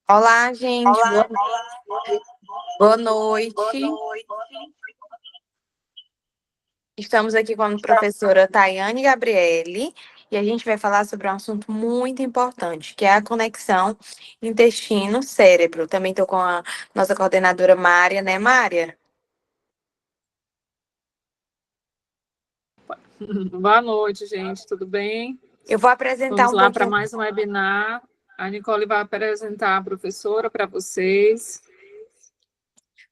Olá, gente. Boa noite. Estamos aqui com a professora Tayane Gabriele e a gente vai falar sobre um assunto muito importante, que é a conexão intestino-cérebro. Também estou com a nossa coordenadora Mária, né, Mária? Boa noite, gente. Tudo bem? Eu vou apresentar Vamos um lá para pouquinho. mais um webinar. A Nicole vai apresentar a professora para vocês.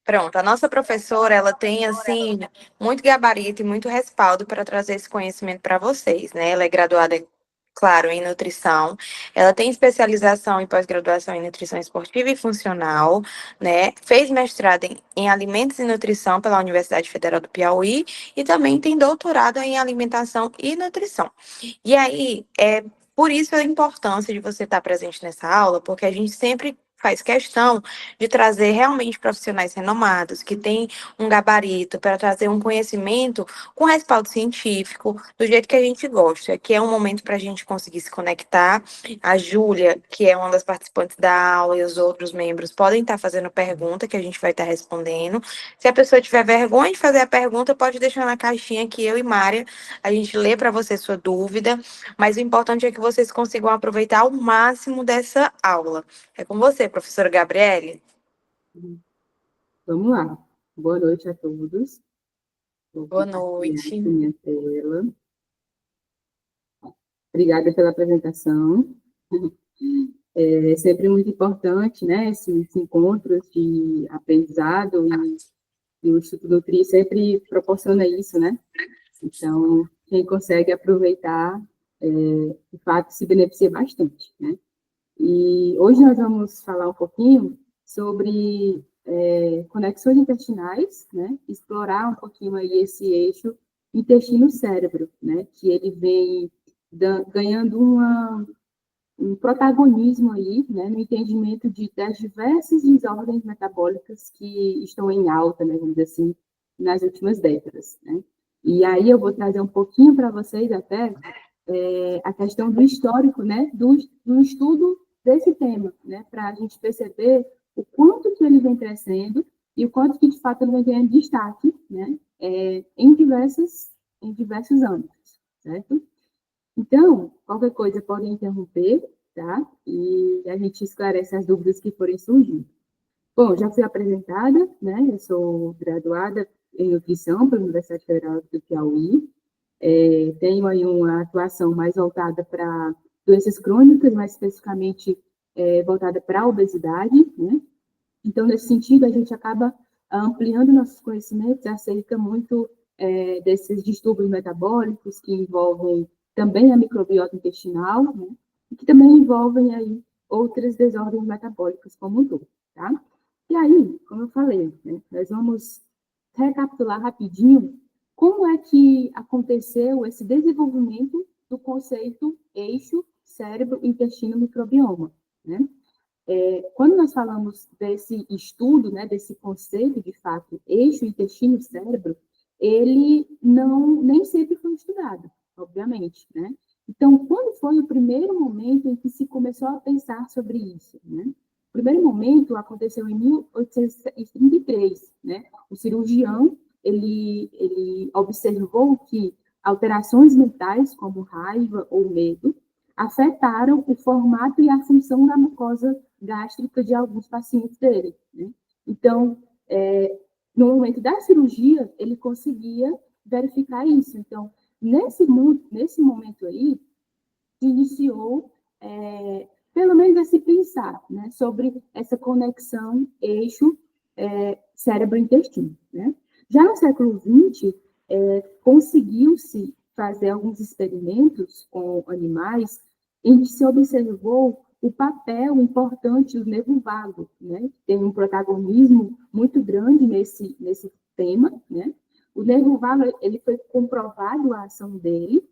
Pronto, a nossa professora, ela tem, assim, muito gabarito e muito respaldo para trazer esse conhecimento para vocês, né? Ela é graduada, claro, em nutrição, ela tem especialização e pós-graduação em nutrição esportiva e funcional, né? Fez mestrado em alimentos e nutrição pela Universidade Federal do Piauí e também tem doutorado em alimentação e nutrição. E aí, por isso a importância de você estar presente nessa aula, porque a gente sempre faz questão de trazer realmente profissionais renomados, que têm um gabarito para trazer um conhecimento com respaldo científico, do jeito que a gente gosta, que é um momento para a gente conseguir se conectar. A Júlia, que é uma das participantes da aula, e os outros membros podem estar fazendo pergunta que a gente vai estar respondendo. Se a pessoa tiver vergonha de fazer a pergunta, pode deixar na caixinha que eu e Mária, a gente lê para você sua dúvida, mas o importante é que vocês consigam aproveitar o máximo dessa aula. É com você, professora Gabriele. Vamos lá. Boa noite a todos. Vou Boa compartilhar noite. aqui minha tela. Obrigada pela apresentação. É sempre muito importante, né, esses encontros de aprendizado e o Instituto Nutri sempre proporciona isso, né? Então, quem consegue aproveitar, de fato, se beneficia bastante, né? E hoje nós vamos falar um pouquinho sobre conexões intestinais, né? Explorar um pouquinho aí esse eixo intestino-cérebro, né? Que ele vem ganhando um protagonismo aí, né? No entendimento das diversas desordens metabólicas que estão em alta, né? Vamos dizer assim, nas últimas décadas, né? E aí eu vou trazer um pouquinho para vocês até a questão do histórico, né? Do estudo desse tema, né, para a gente perceber o quanto que ele vem crescendo e o quanto que, de fato, ele vem ganhando destaque, né, em diversos âmbitos, certo? Então, qualquer coisa podem interromper, tá? E a gente esclarece as dúvidas que forem surgindo. Bom, já fui apresentada, né, eu sou graduada em nutrição pela Universidade Federal do Piauí, tenho aí uma atuação mais voltada para doenças crônicas, mais especificamente voltada para a obesidade, né? Então, nesse sentido, a gente acaba ampliando nossos conhecimentos acerca muito desses distúrbios metabólicos que envolvem também a microbiota intestinal, né? E que também envolvem aí outras desordens metabólicas como um todo, tá? E aí, como eu falei, né, nós vamos recapitular rapidinho como é que aconteceu esse desenvolvimento do conceito eixo cérebro-intestino-microbioma, né? Quando nós falamos desse estudo, né, desse conceito, de fato, eixo intestino-cérebro, ele nem sempre foi estudado, obviamente, né? Então, quando foi o primeiro momento em que se começou a pensar sobre isso, né? O primeiro momento aconteceu em 1833, né? O cirurgião, ele observou que alterações mentais, como raiva ou medo, afetaram o formato e a função da mucosa gástrica de alguns pacientes dele, né? Então, no momento da cirurgia, ele conseguia verificar isso. Então, nesse momento aí, se iniciou, pelo menos, esse pensar, né, sobre essa conexão eixo cérebro-intestino, né? Já no século XX, conseguiu-se fazer alguns experimentos com animais em que se observou o papel importante do nervo vago, né? Tem um protagonismo muito grande nesse tema, né? O nervo vago, ele foi comprovado a ação dele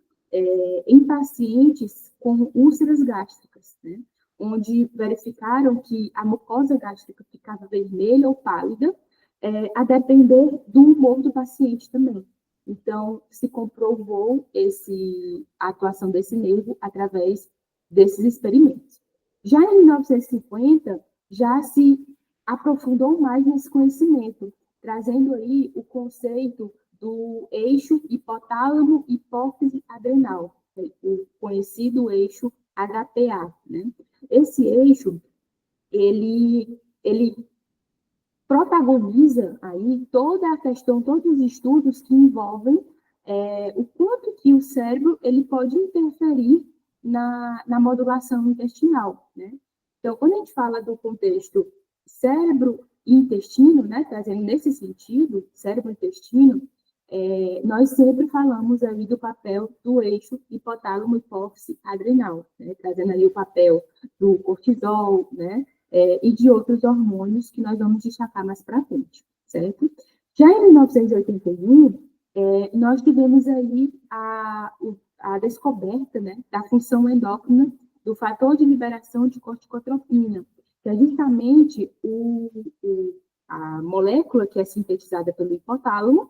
em pacientes com úlceras gástricas, né? Onde verificaram que a mucosa gástrica ficava vermelha ou pálida, a depender do humor do paciente também. Então, se comprovou a atuação desse nervo através desses experimentos. Já em 1950, já se aprofundou mais nesse conhecimento, trazendo aí o conceito do eixo hipotálamo-hipófise-adrenal, o conhecido eixo HPA, né? Esse eixo, ele protagoniza aí toda a questão, todos os estudos que envolvem o quanto que o cérebro ele pode interferir na modulação intestinal, né? Então, quando a gente fala do contexto cérebro e intestino, né, trazendo nesse sentido, cérebro e intestino, nós sempre falamos aí do papel do eixo hipotálamo hipófise adrenal, né, trazendo aí o papel do cortisol, né, e de outros hormônios que nós vamos destacar mais para frente, certo? Já em 1981, nós tivemos aí a descoberta, né, da função endócrina do fator de liberação de corticotropina, que é justamente a molécula que é sintetizada pelo hipotálamo,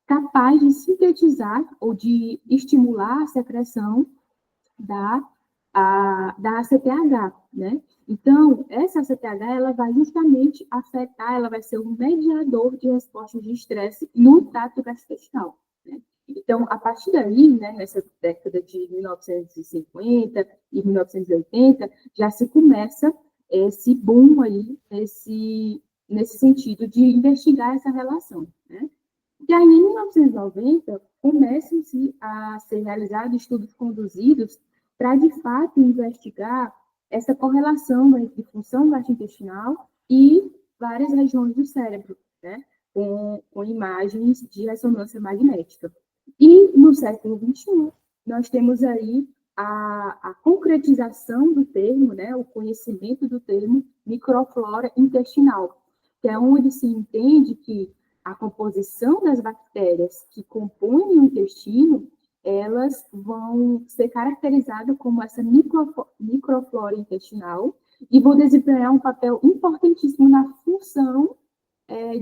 capaz de sintetizar ou de estimular a secreção da ACTH, né? Então, essa ACTH, ela vai justamente afetar, ela vai ser um mediador de respostas de estresse no trato gastrointestinal, né? Então, a partir daí, né, nessa década de 1950 e 1980, já se começa esse boom aí, nesse sentido de investigar essa relação, né? E aí, em 1990, começam-se a ser realizados estudos conduzidos para, de fato, investigar essa correlação entre função gastrointestinal e várias regiões do cérebro, né? Com imagens de ressonância magnética. E, no século XXI, nós temos aí a concretização do termo, né? O conhecimento do termo microflora intestinal, que é onde se entende que a composição das bactérias que compõem o intestino, elas vão ser caracterizadas como essa microflora intestinal e vão desempenhar um papel importantíssimo na função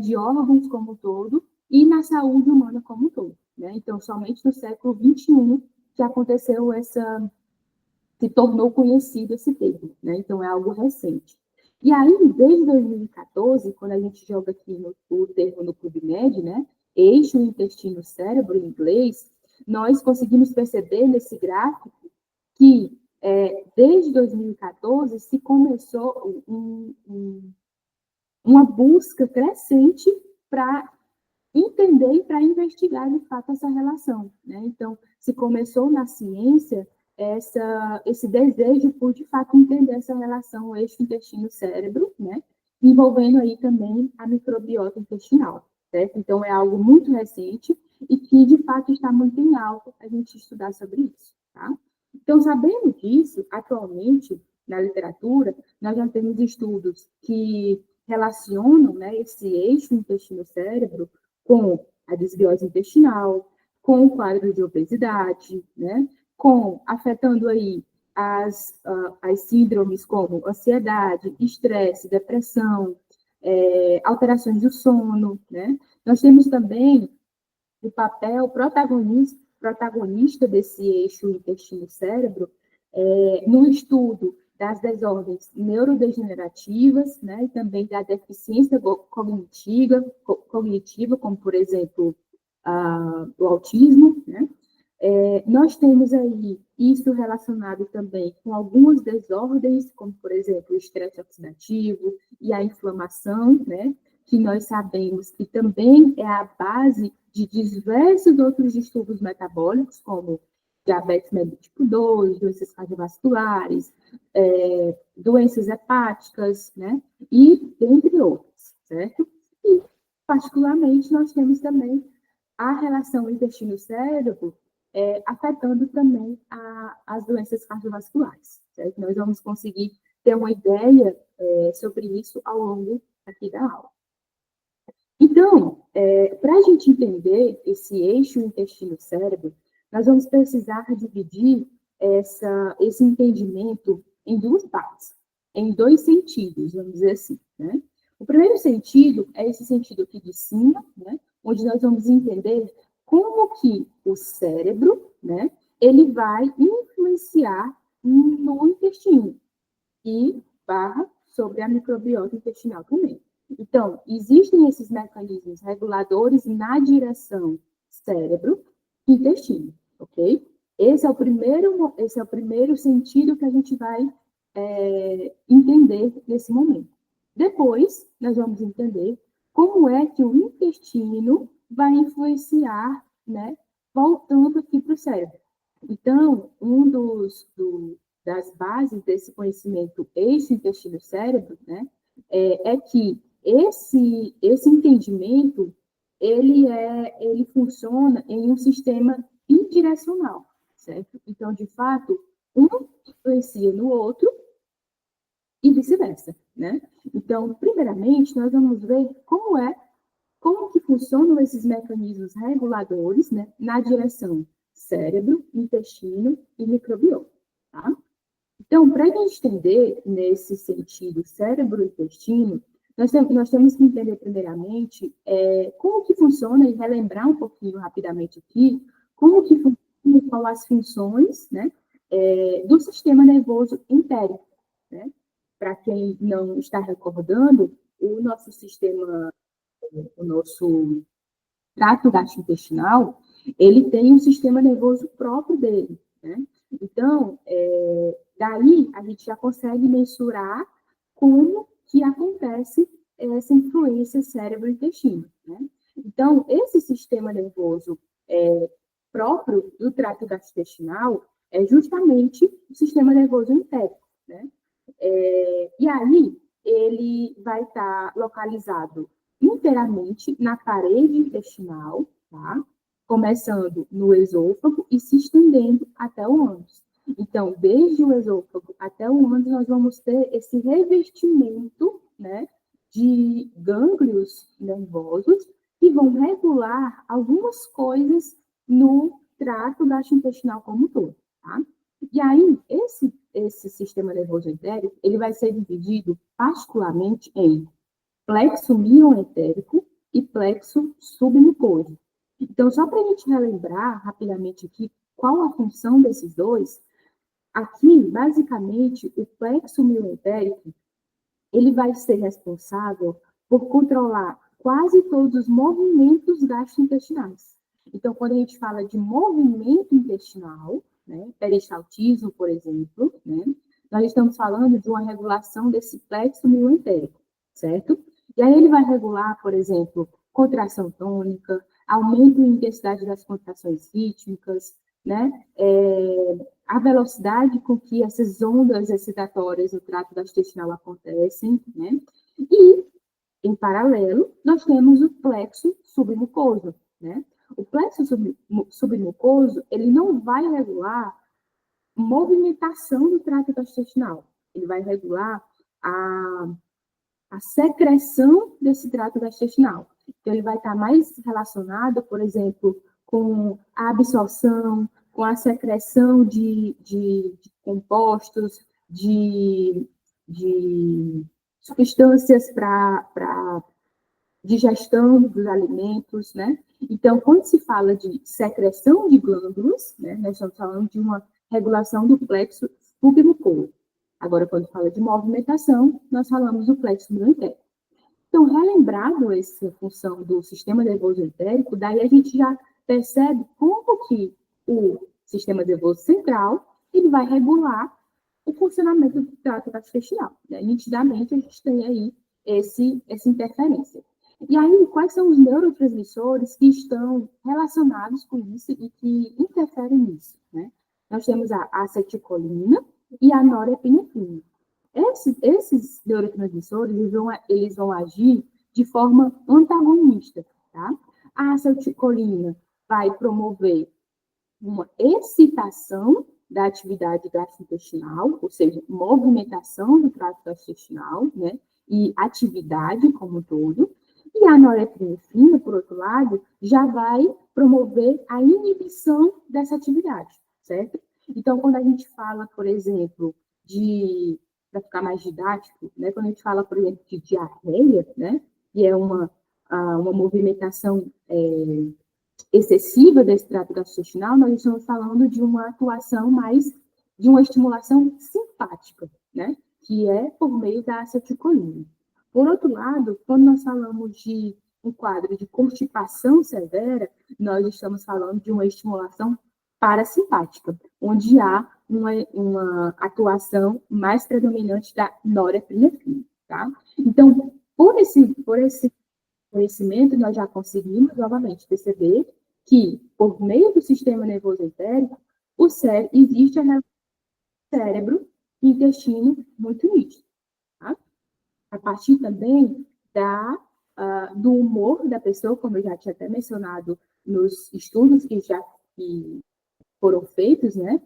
de órgãos como um todo e na saúde humana como um todo, né? Então, somente no século XXI que aconteceu se tornou conhecido esse termo, né? Então, é algo recente. E aí, desde 2014, quando a gente joga aqui o termo no PubMed, né, eixo intestino-cérebro em inglês, nós conseguimos perceber nesse gráfico que, desde 2014, se começou uma busca crescente para entender e para investigar, de fato, essa relação, né? Então, se começou na ciência esse desejo por, de fato, entender essa relação eixo intestino-cérebro, né? Envolvendo aí também a microbiota intestinal, certo? Então, é algo muito recente e que, de fato, está muito em alta a gente estudar sobre isso, tá? Então, sabendo disso, atualmente, na literatura, nós já temos estudos que relacionam, né, esse eixo intestino-cérebro com a desbiose intestinal, com o quadro de obesidade, né, afetando aí as síndromes como ansiedade, estresse, depressão, alterações do sono, né? Nós temos também o papel protagonista desse eixo intestino-cérebro no estudo das desordens neurodegenerativas, né, e também da deficiência cognitiva, como, por exemplo, o autismo, né? Nós temos aí isso relacionado também com algumas desordens, como, por exemplo, o estresse oxidativo e a inflamação, né? Que nós sabemos que também é a base de diversos outros distúrbios metabólicos, como diabetes mellitus tipo 2, doenças cardiovasculares, doenças hepáticas, né? E dentre outros, certo? E, particularmente, nós temos também a relação intestino-cérebro afetando também as doenças cardiovasculares, certo? Nós vamos conseguir ter uma ideia sobre isso ao longo aqui da aula. Então, para a gente entender esse eixo intestino-cérebro, nós vamos precisar dividir esse entendimento em duas partes, em dois sentidos, vamos dizer assim, né? O primeiro sentido é esse sentido aqui de cima, né? Onde nós vamos entender como que o cérebro, né, ele vai influenciar no intestino e sobre a microbiota intestinal também. Então, existem esses mecanismos reguladores na direção cérebro-intestino, ok? Esse é o primeiro sentido que a gente vai entender nesse momento. Depois, nós vamos entender como é que o intestino vai influenciar, né, voltando aqui para o cérebro. Então, das bases desse conhecimento eixo-intestino-cérebro, né, é que esse entendimento, ele funciona em um sistema bidirecional, certo? Então, de fato, um influencia no outro e vice-versa, né? Então, primeiramente, nós vamos ver como que funcionam esses mecanismos reguladores, né, na direção cérebro, intestino e microbiota, tá? Então, para a gente entender nesse sentido cérebro-intestino, nós temos que entender primeiramente como que funciona e relembrar um pouquinho rapidamente aqui como que funciona, quais as funções, né, do sistema nervoso entérico, né? Para quem não está recordando, o nosso trato gastrointestinal, ele tem um sistema nervoso próprio dele, né? Então, daí a gente já consegue mensurar como que acontece essa influência cérebro-intestino, né? Então, esse sistema nervoso próprio do trato gastrointestinal é justamente o sistema nervoso entérico, né? E aí, ele vai estar localizado inteiramente na parede intestinal, tá? Começando no esôfago e se estendendo até o ânus. Então, desde o esôfago até o ânus, nós vamos ter esse revestimento, né, de gânglios nervosos que vão regular algumas coisas no trato gastrointestinal como um todo, tá? E aí, esse sistema nervoso entérico, ele vai ser dividido particularmente em plexo mioentérico e plexo submucoso. Então, só para a gente relembrar rapidamente aqui qual a função desses dois, aqui, basicamente, o plexo mioentérico, ele vai ser responsável por controlar quase todos os movimentos gastrointestinais. Então, quando a gente fala de movimento intestinal, né, peristaltismo, por exemplo, né, nós estamos falando de uma regulação desse plexo mioentérico, certo? E aí ele vai regular, por exemplo, contração tônica, aumento em intensidade das contrações rítmicas, né? A velocidade com que essas ondas excitatórias no trato gastrointestinal acontecem, né? E, em paralelo, nós temos o plexo submucoso, né? O plexo submucoso, ele não vai regular movimentação do trato gastrointestinal, ele vai regular a secreção desse trato gastrointestinal. Então, ele vai estar mais relacionado, por exemplo, com a absorção, com a secreção de compostos, de substâncias para digestão dos alimentos, né? Então, quando se fala de secreção de glândulas, né, nós estamos falando de uma regulação do plexo submucoso. Agora, quando fala de movimentação, nós falamos do plexo mioentérico. Então, relembrado essa função do sistema nervoso entérico, daí a gente já percebe como que o sistema nervoso central ele vai regular o funcionamento do trato gastrointestinal. Né? Nitidamente, a gente tem aí essa interferência. E aí, quais são os neurotransmissores que estão relacionados com isso e que interferem nisso? Né? Nós temos a acetilcolina e a norepinefrina. Esses neurotransmissores, eles vão agir de forma antagonista, tá? A acetilcolina vai promover uma excitação da atividade gastrointestinal, ou seja, movimentação do trato gastrointestinal, né? E atividade como um todo. E a norepinefrina, por outro lado, já vai promover a inibição dessa atividade, certo? Então, quando a gente fala, por exemplo, para ficar mais didático, né, quando a gente fala, por exemplo, de diarreia, né, que é uma movimentação excessiva desse trato gastrointestinal, nós estamos falando de uma atuação mais, de uma estimulação simpática, né? que é por meio da acetilcolina. Por outro lado, quando nós falamos de um quadro de constipação severa, nós estamos falando de uma estimulação parasimpática, onde há uma atuação mais predominante da norepinefrina, tá? Então, por esse conhecimento, nós já conseguimos, novamente, perceber que, por meio do sistema nervoso entérico, existe a relação cérebro e intestino muito nítido, tá? A partir também do humor da pessoa, como eu já tinha até mencionado nos estudos que foram feitos, né?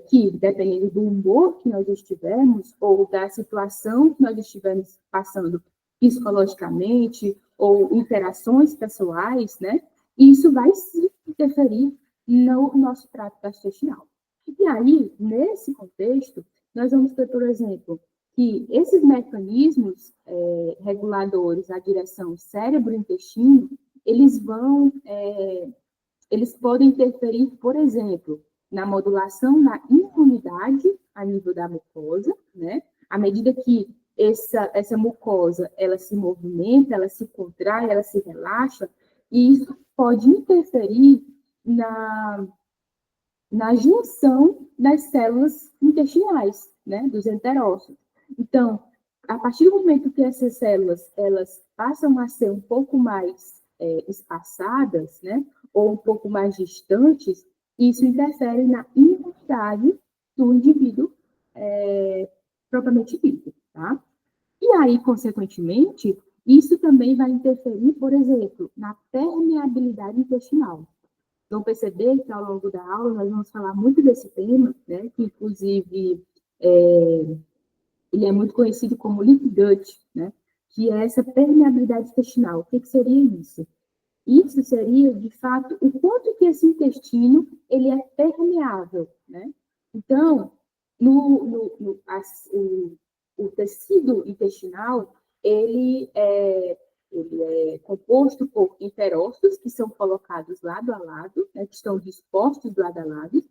Que dependendo do humor que nós estivermos, ou da situação que nós estivermos passando psicologicamente, ou interações pessoais, né? Isso vai se interferir no nosso trato gastrointestinal. E aí, nesse contexto, nós vamos ter, por exemplo, que esses mecanismos reguladores na direção cérebro-intestino, eles podem interferir, por exemplo, na modulação da imunidade a nível da mucosa, né? À medida que essa mucosa, ela se movimenta, ela se contrai, ela se relaxa, e isso pode interferir na junção das células intestinais, né, dos enterócitos. Então, a partir do momento que essas células elas passam a ser um pouco mais espaçadas, né, ou um pouco mais distantes, isso interfere na imunidade do indivíduo propriamente dito, tá? E aí, consequentemente, isso também vai interferir, por exemplo, na permeabilidade intestinal. Vão perceber que, ao longo da aula, nós vamos falar muito desse tema, né, que, inclusive, ele é muito conhecido como leaky gut, né, que é essa permeabilidade intestinal. O que seria isso? Isso seria, de fato, o quanto que esse intestino ele é permeável, né? Então, o tecido intestinal, ele é composto por enterócitos, que são colocados lado a lado, né, que estão dispostos lado a lado.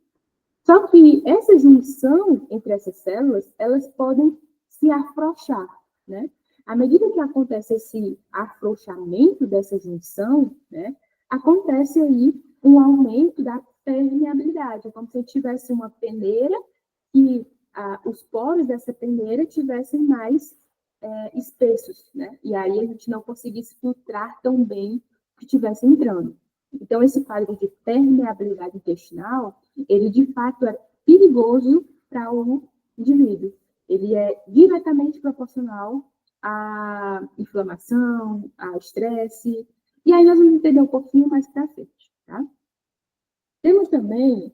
Só que essa junção entre essas células, elas podem se afrouxar, né? À medida que acontece esse afrouxamento dessa junção, né, acontece aí um aumento da permeabilidade, como se tivesse uma peneira e os poros dessa peneira tivessem mais espessos, né? E aí a gente não conseguisse filtrar tão bem o que estivesse entrando. Então, esse quadro de permeabilidade intestinal, ele de fato é perigoso para o indivíduo. Ele é diretamente proporcional à inflamação, ao estresse. E aí nós vamos entender um pouquinho mais para frente, tá? Temos também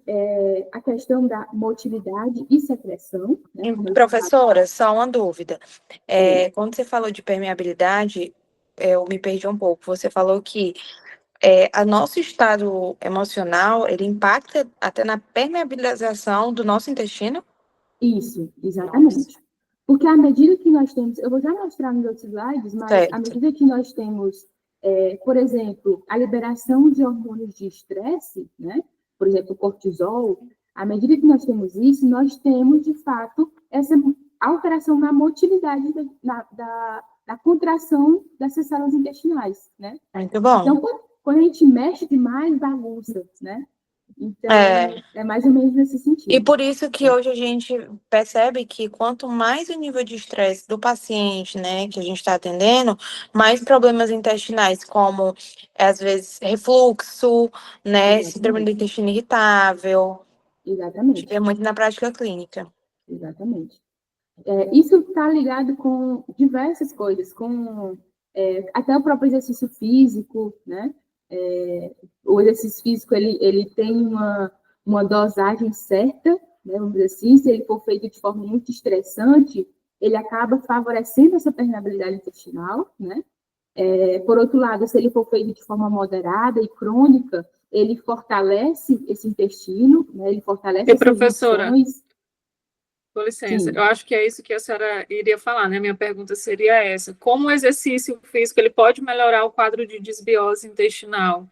a questão da motilidade e secreção. Né? Professora, só uma dúvida. Quando você falou de permeabilidade, eu me perdi um pouco. Você falou que o nosso estado emocional, ele impacta até na permeabilização do nosso intestino? Isso, exatamente. Nossa. Porque à medida que nós temos, eu vou já mostrar nos outros slides, mas certo. À medida que nós temos, por exemplo, a liberação de hormônios de estresse, né? Por exemplo, o cortisol, à medida que nós temos isso, nós temos, de fato, essa alteração na motilidade da contração dessas células intestinais, né? Muito bom. Então, quando a gente mexe demais, bagunça, né? Então, é mais ou menos nesse sentido. E por isso que hoje a gente percebe que quanto mais o nível de estresse do paciente, né, que a gente está atendendo, mais problemas intestinais, como, às vezes, refluxo, né, síndrome do intestino irritável. Exatamente. A gente vê muito na prática clínica. Exatamente. Isso está ligado com diversas coisas, com até o próprio exercício físico, né? O exercício físico, ele tem uma dosagem certa, né, vamos dizer assim, se ele for feito de forma muito estressante, ele acaba favorecendo essa permeabilidade intestinal, né? Por outro lado, se ele for feito de forma moderada e crônica, ele fortalece esse intestino, né, ele fortalece essas professora, funções. Com licença, sim. Eu acho que é isso que a senhora iria falar, né? Minha pergunta seria essa. Como o exercício físico ele pode melhorar o quadro de desbiose intestinal?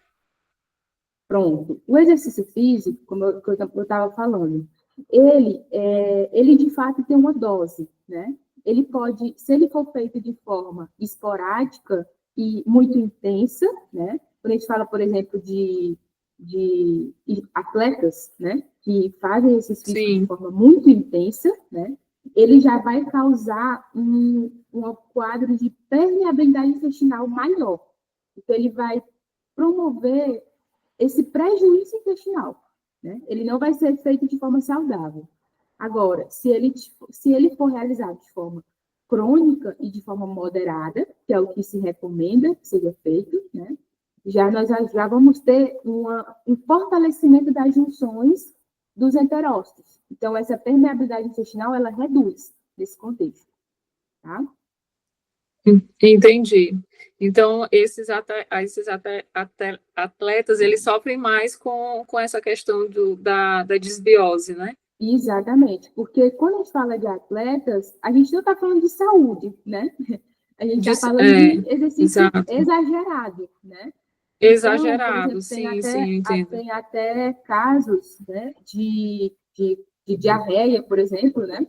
Pronto. O exercício físico, como eu estava falando, ele de fato tem uma dose, né? Ele pode, se ele for feito de forma esporádica e muito intensa, né? Quando a gente fala, por exemplo, de atletas, né? Que fazem esses físicos de forma muito intensa, né? Ele já vai causar um quadro de permeabilidade intestinal maior. Então, ele vai promover esse prejuízo intestinal, né? Ele não vai ser feito de forma saudável. Agora, se ele for realizado de forma crônica e de forma moderada, que é o que se recomenda que seja feito, né? Nós já vamos ter um fortalecimento das junções dos enterócitos. Então, essa permeabilidade intestinal, ela reduz nesse contexto, tá? Entendi. Então, esses atletas, eles sofrem mais com essa questão da desbiose, né? Exatamente, porque quando a gente fala de atletas, a gente não está falando de saúde, né? A gente está falando de exercício exagerado, né? Exagerado, então, por exemplo, sim, entendo. Tem até casos, né, de diarreia, por exemplo, né?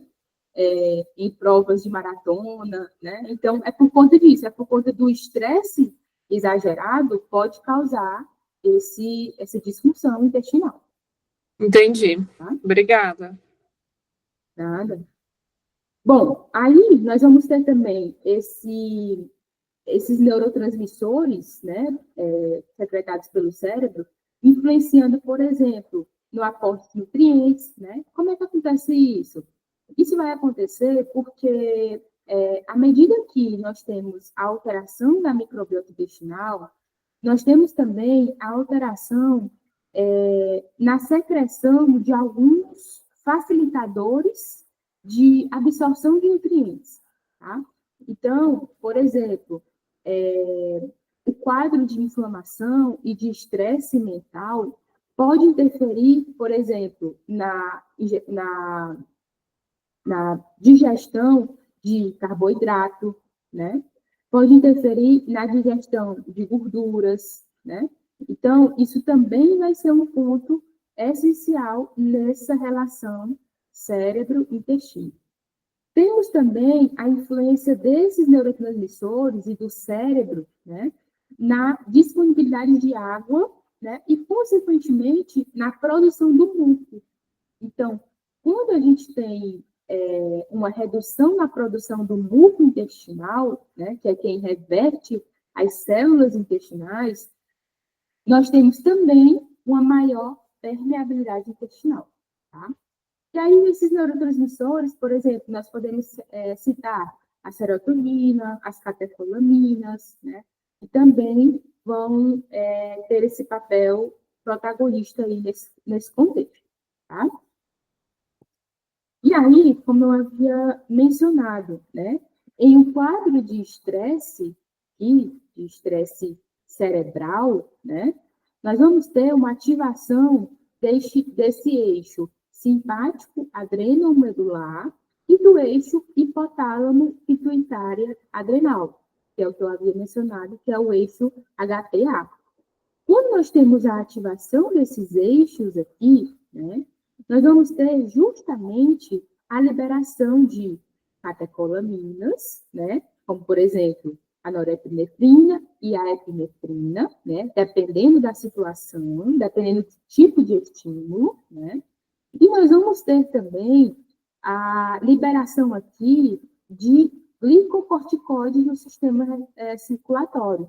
Em provas de maratona, né? Então, é por conta disso, é por conta do estresse exagerado, pode causar essa disfunção intestinal. Entendi. Tá? Obrigada. Nada. Bom, aí nós vamos ter também esses neurotransmissores, né, secretados pelo cérebro, influenciando, por exemplo, no aporte de nutrientes, né? Como é que acontece isso? Isso vai acontecer porque, à medida que nós temos a alteração da microbiota intestinal, nós temos também a alteração na secreção de alguns facilitadores de absorção de nutrientes, tá? Então, por exemplo, o quadro de inflamação e de estresse mental pode interferir, por exemplo, na digestão de carboidrato, né? Pode interferir na digestão de gorduras, né? Então, isso também vai ser um ponto essencial nessa relação cérebro-intestino. Temos também a influência desses neurotransmissores e do cérebro, né, na disponibilidade de água, né, e, consequentemente, na produção do muco. Então, quando a gente tem uma redução na produção do muco intestinal, né, que é quem reverte as células intestinais, nós temos também uma maior permeabilidade intestinal, tá? E aí, esses neurotransmissores, por exemplo, nós podemos citar a serotonina, as catecolaminas, né? E também vão ter esse papel protagonista aí nesse contexto, tá? E aí, como eu havia mencionado, né? Em um quadro de estresse, e de estresse cerebral, né? Nós vamos ter uma ativação desse eixo simpático adrenomedular e do eixo hipotálamo pituitária adrenal, que é o que eu havia mencionado, que é o eixo HPA. Quando nós temos a ativação desses eixos aqui, né, nós vamos ter justamente a liberação de catecolaminas, né, como, por exemplo, a norepinefrina e a epinefrina, né, dependendo da situação, dependendo do tipo de estímulo, né, e nós vamos ter também a liberação aqui de glicocorticoides no sistema circulatório.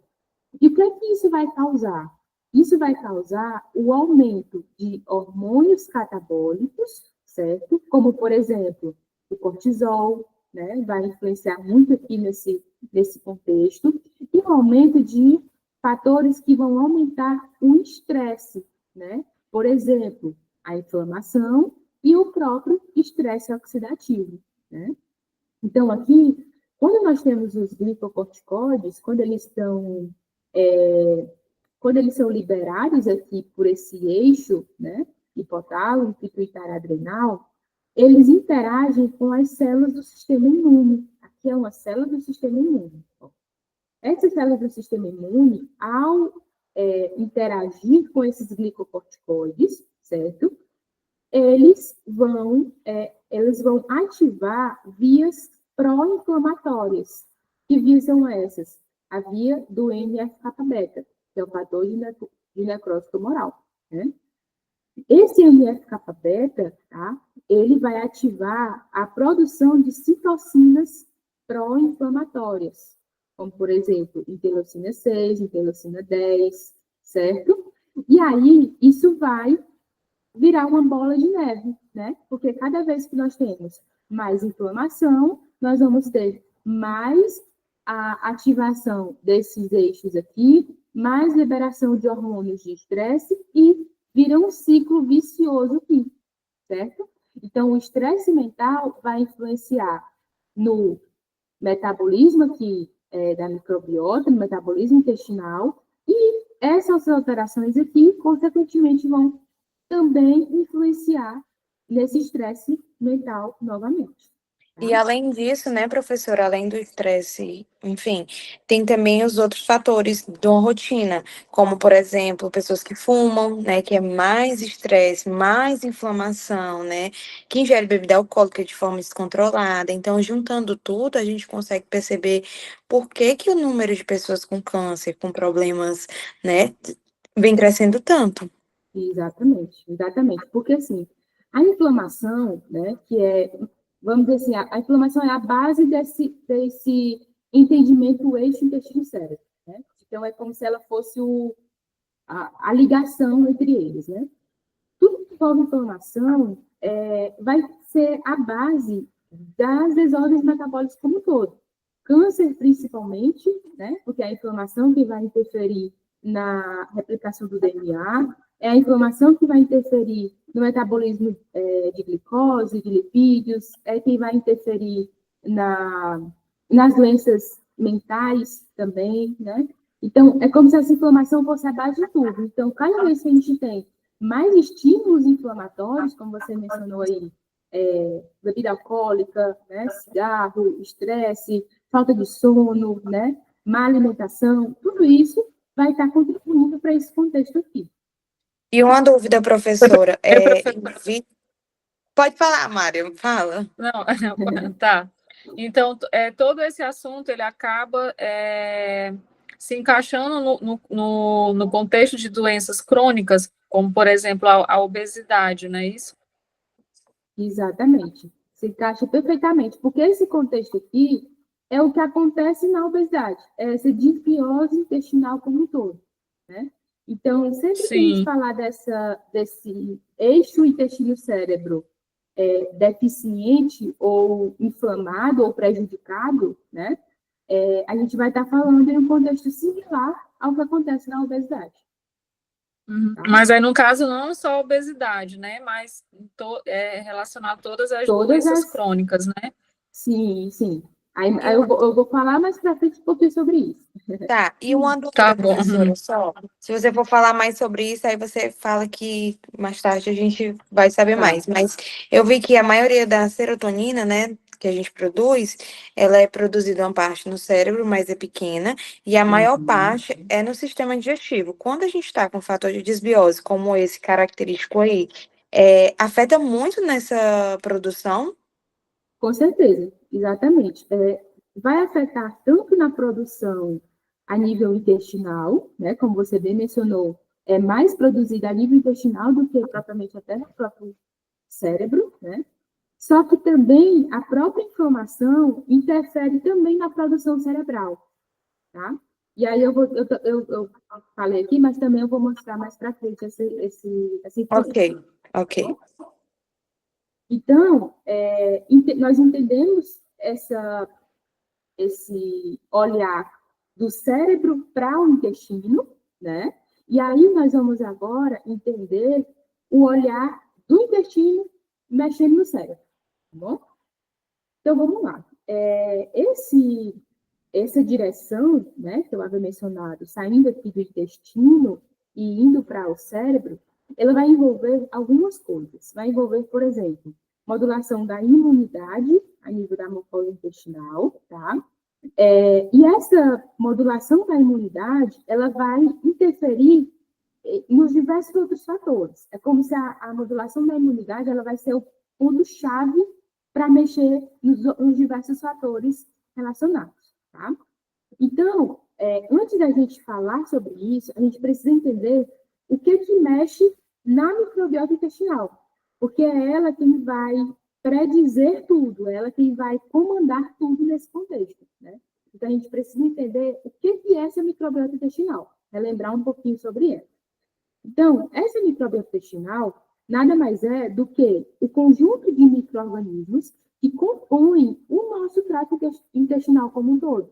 E o que é que isso vai causar? Isso vai causar o aumento de hormônios catabólicos, certo? Como, por exemplo, o cortisol, né? Vai influenciar muito aqui nesse contexto. E o aumento de fatores que vão aumentar o estresse, né? Por exemplo, a inflamação e o próprio estresse oxidativo, né? Então, aqui, quando nós temos os glicocorticoides, quando eles são liberados aqui por esse eixo, né, hipotálamo, pituitário adrenal, eles interagem com as células do sistema imune. Aqui é uma célula do sistema imune. Essas células do sistema imune, ao interagir com esses glicocorticoides, certo? eles vão ativar vias pró-inflamatórias. Que vias são essas? A via do NF-kappa-beta, que é o fator de necrose tumoral, né? Esse NF-kappa-beta, tá? Ele vai ativar a produção de citocinas pró-inflamatórias, como, por exemplo, interleucina 6, interleucina 10, certo? E aí, isso vai virar uma bola de neve, né? Porque cada vez que nós temos mais inflamação, nós vamos ter mais a ativação desses eixos aqui, mais liberação de hormônios de estresse e vira um ciclo vicioso aqui, certo? Então, o estresse mental vai influenciar no metabolismo aqui da microbiota, no metabolismo intestinal, e essas alterações aqui, consequentemente, vão também influenciar nesse estresse mental novamente. E além disso, né, professora, além do estresse, enfim, tem também os outros fatores de uma rotina, como, por exemplo, pessoas que fumam, né, que é mais estresse, mais inflamação, né, que ingere bebida alcoólica de forma descontrolada. Então, juntando tudo, a gente consegue perceber por que que o número de pessoas com câncer, com problemas, né, vem crescendo tanto. Exatamente, exatamente. Porque, assim, a inflamação, né, que é, vamos dizer assim, a inflamação é a base desse entendimento eixo intestino-cérebro, né? Então, é como se ela fosse a ligação entre eles, né? Tudo que envolve inflamação vai ser a base das desordens metabólicas como um todo. Câncer, principalmente, né? Porque é a inflamação que vai interferir na replicação do DNA, é a inflamação que vai interferir no metabolismo de glicose, de lipídios, é quem vai interferir nas doenças mentais também, né? Então, é como se essa inflamação fosse a base de tudo. Então, cada vez que a gente tem mais estímulos inflamatórios, como você mencionou aí, bebida alcoólica, né, cigarro, estresse, falta de sono, né, má alimentação, tudo isso vai estar contribuindo para esse contexto aqui. E uma dúvida, professora, pode falar, Mária, fala. Não, tá. Então, todo esse assunto, ele acaba se encaixando no contexto de doenças crônicas, como, por exemplo, a obesidade, não é isso? Exatamente. Se encaixa perfeitamente, porque esse contexto aqui é o que acontece na obesidade, é essa disbiose intestinal como um todo, né? Então, sempre que a gente falar desse eixo intestino-cérebro deficiente ou inflamado ou prejudicado, né? A gente vai estar falando em um contexto similar ao que acontece na obesidade. Uhum. Mas aí, no caso, não só a obesidade, né? Mas relacionado a todas as doenças crônicas, né? Sim, sim. Aí eu vou falar mais para frente um pouquinho sobre isso. Tá, e uma dúvida, Tá bom. professora, só. Se você for falar mais sobre isso, aí você fala que mais tarde a gente vai saber mais. Mas eu vi que a maioria da serotonina, né, que a gente produz, ela é produzida uma parte no cérebro, mas é pequena, e a maior parte é no sistema digestivo. Quando a gente está com fator de desbiose, como esse característico aí, afeta muito nessa produção? Com certeza, exatamente. Vai afetar tanto na produção a nível intestinal, né, como você bem mencionou, é mais produzida a nível intestinal do que propriamente até no próprio cérebro, né? Só que também a própria inflamação interfere também na produção cerebral, tá? E aí eu falei aqui, mas também eu vou mostrar mais para frente essa informação. Ok. Então, nós entendemos esse olhar do cérebro para o intestino, né? E aí nós vamos agora entender o olhar do intestino mexendo no cérebro, tá bom? Então, vamos lá. Essa direção, né, que eu havia mencionado, saindo aqui do intestino e indo para o cérebro, ela vai envolver algumas coisas. Vai envolver, por exemplo, modulação da imunidade a nível da mucosa intestinal, tá? E essa modulação da imunidade, ela vai interferir nos diversos outros fatores. É como se a modulação da imunidade ela vai ser o ponto-chave para mexer nos diversos fatores relacionados, tá? Então, antes da gente falar sobre isso, a gente precisa entender o que mexe na microbiota intestinal, porque é ela quem vai predizer tudo, é ela quem vai comandar tudo nesse contexto, né? Então, a gente precisa entender o que é essa microbiota intestinal, relembrar um pouquinho sobre ela. Então, essa microbiota intestinal nada mais é do que o conjunto de micro-organismos que compõem o nosso trato intestinal como um todo,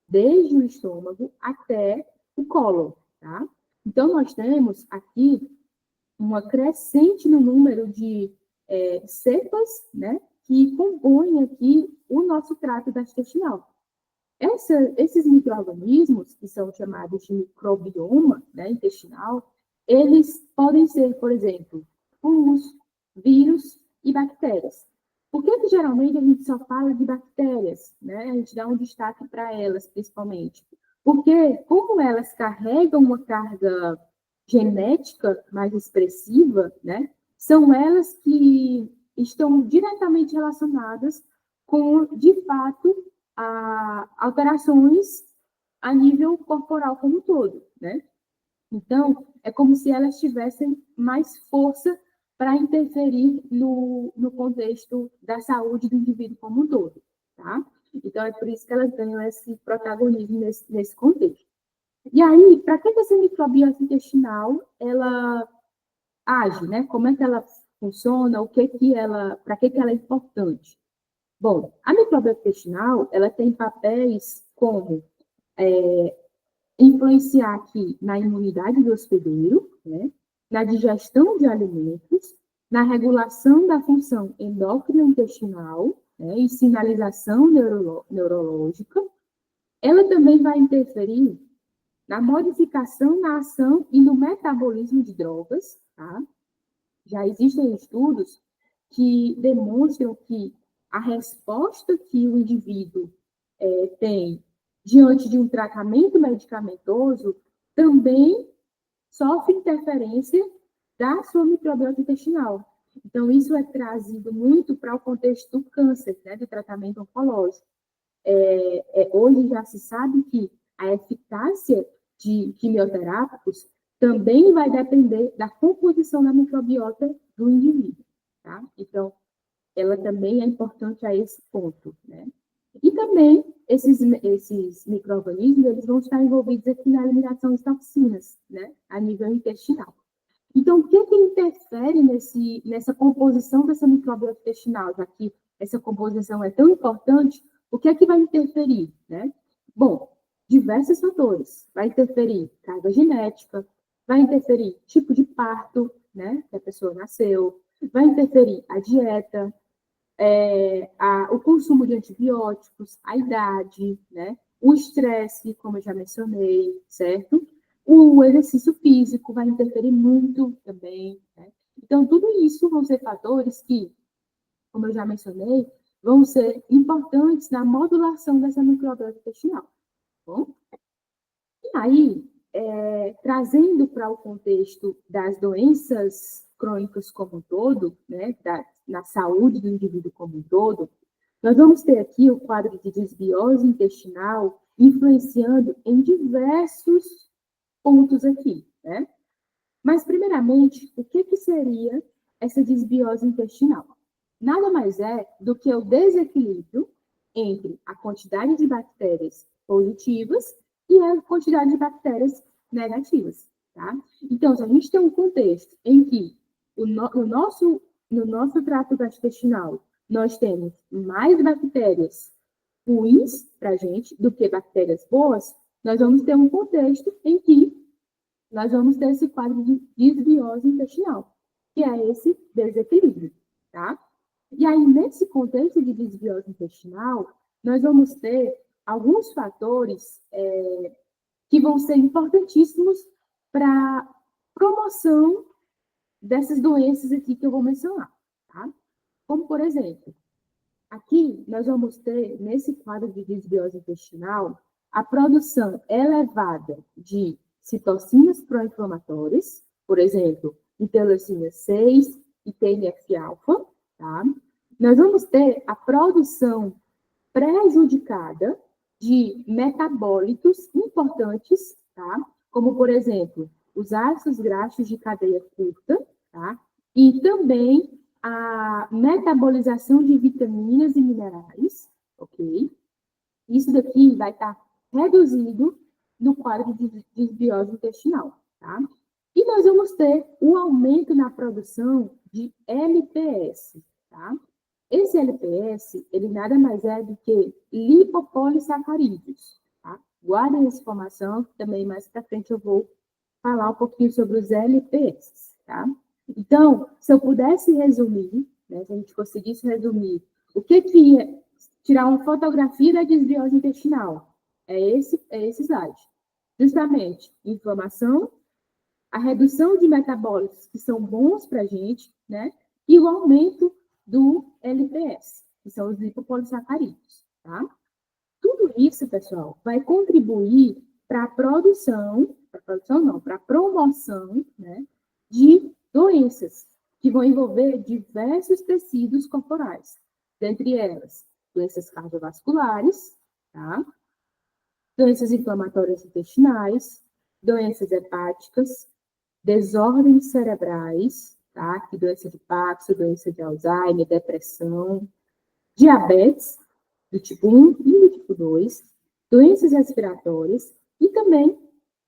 desde o estômago até o cólon, tá? Então, nós temos aqui uma crescente no número de cepas, né, que compõem aqui o nosso trato intestinal. Esses micro-organismos, que são chamados de microbioma, né, intestinal, eles podem ser, por exemplo, fungos, vírus e bactérias. Por que geralmente a gente só fala de bactérias, né? A gente dá um destaque para elas, principalmente. Porque, como elas carregam uma carga genética mais expressiva, né? São elas que estão diretamente relacionadas com, de fato, alterações a nível corporal como um todo, né? Então, é como se elas tivessem mais força para interferir no contexto da saúde do indivíduo como um todo, tá? Então, é por isso que elas ganham esse protagonismo nesse contexto. E aí, para que essa microbiota intestinal, ela age, né? Como é que ela funciona, para que ela é importante? Bom, a microbiota intestinal, ela tem papéis como influenciar aqui na imunidade do hospedeiro, né? Na digestão de alimentos, na regulação da função endócrina intestinal, né? E sinalização neurológica. Ela também vai interferir na modificação, na ação e no metabolismo de drogas, tá? Já existem estudos que demonstram que a resposta que o indivíduo tem diante de um tratamento medicamentoso também sofre interferência da sua microbiota intestinal. Então, isso é trazido muito para o contexto do câncer, né, do tratamento oncológico. Hoje já se sabe que a eficácia de quimioterápicos também vai depender da composição da microbiota do indivíduo, tá? Então, ela também é importante a esse ponto, né? E também, esses micro-organismos, eles vão estar envolvidos aqui na eliminação de toxinas, né? A nível intestinal. Então, o que interfere nessa composição dessa microbiota intestinal, já que essa composição é tão importante, o que vai interferir, né? Bom, diversos fatores. Vai interferir carga genética, vai interferir tipo de parto, né, que a pessoa nasceu, vai interferir a dieta, o consumo de antibióticos, a idade, né, o estresse, como eu já mencionei, certo? O exercício físico vai interferir muito também, né? Então, tudo isso vão ser fatores que, como eu já mencionei, vão ser importantes na modulação dessa microbiota intestinal, tá bom? E aí, trazendo para o contexto das doenças crônicas como um todo, né, na saúde do indivíduo como um todo, nós vamos ter aqui o quadro de desbiose intestinal influenciando em diversos pontos aqui, né? Mas, primeiramente, o que seria essa desbiose intestinal? Nada mais é do que o desequilíbrio entre a quantidade de bactérias positivas e a quantidade de bactérias negativas, tá? Então, se a gente tem um contexto em que no nosso trato intestinal nós temos mais bactérias ruins para a gente do que bactérias boas, nós vamos ter um contexto em que nós vamos ter esse quadro de desbiose intestinal, que é esse desequilíbrio, tá? E aí, nesse contexto de desbiose intestinal, nós vamos ter alguns fatores que vão ser importantíssimos para a promoção dessas doenças aqui que eu vou mencionar, tá? Como, por exemplo, aqui nós vamos ter, nesse quadro de desbiose intestinal, a produção elevada de citocinas pró-inflamatórias, por exemplo, interleucina 6 e TNF-alfa, tá? Nós vamos ter a produção prejudicada de metabólitos importantes, tá? Como, por exemplo, os ácidos graxos de cadeia curta, tá? E também a metabolização de vitaminas e minerais, ok? Isso daqui vai estar reduzido no quadro de desbiose intestinal, tá? E nós vamos ter o aumento na produção de LPS, tá? Esse LPS, ele nada mais é do que lipopolissacarídeos, tá? Guardem essa informação, também mais para frente eu vou falar um pouquinho sobre os LPS, tá? Então, se eu pudesse resumir, né, se a gente conseguisse resumir o que ia tirar uma fotografia da desbiose intestinal, é esse slide. Justamente, inflamação, a redução de metabólitos que são bons para a gente, né? E o aumento do LPS, que são os lipopolissacarídeos, tá? Tudo isso, pessoal, vai contribuir para a promoção, né, de doenças que vão envolver diversos tecidos corporais, dentre elas, doenças cardiovasculares, tá? Doenças inflamatórias intestinais, doenças hepáticas, desordens cerebrais, tá? Que doença de Parkinson, doença de Alzheimer, depressão, diabetes do tipo 1 e do tipo 2, doenças respiratórias e também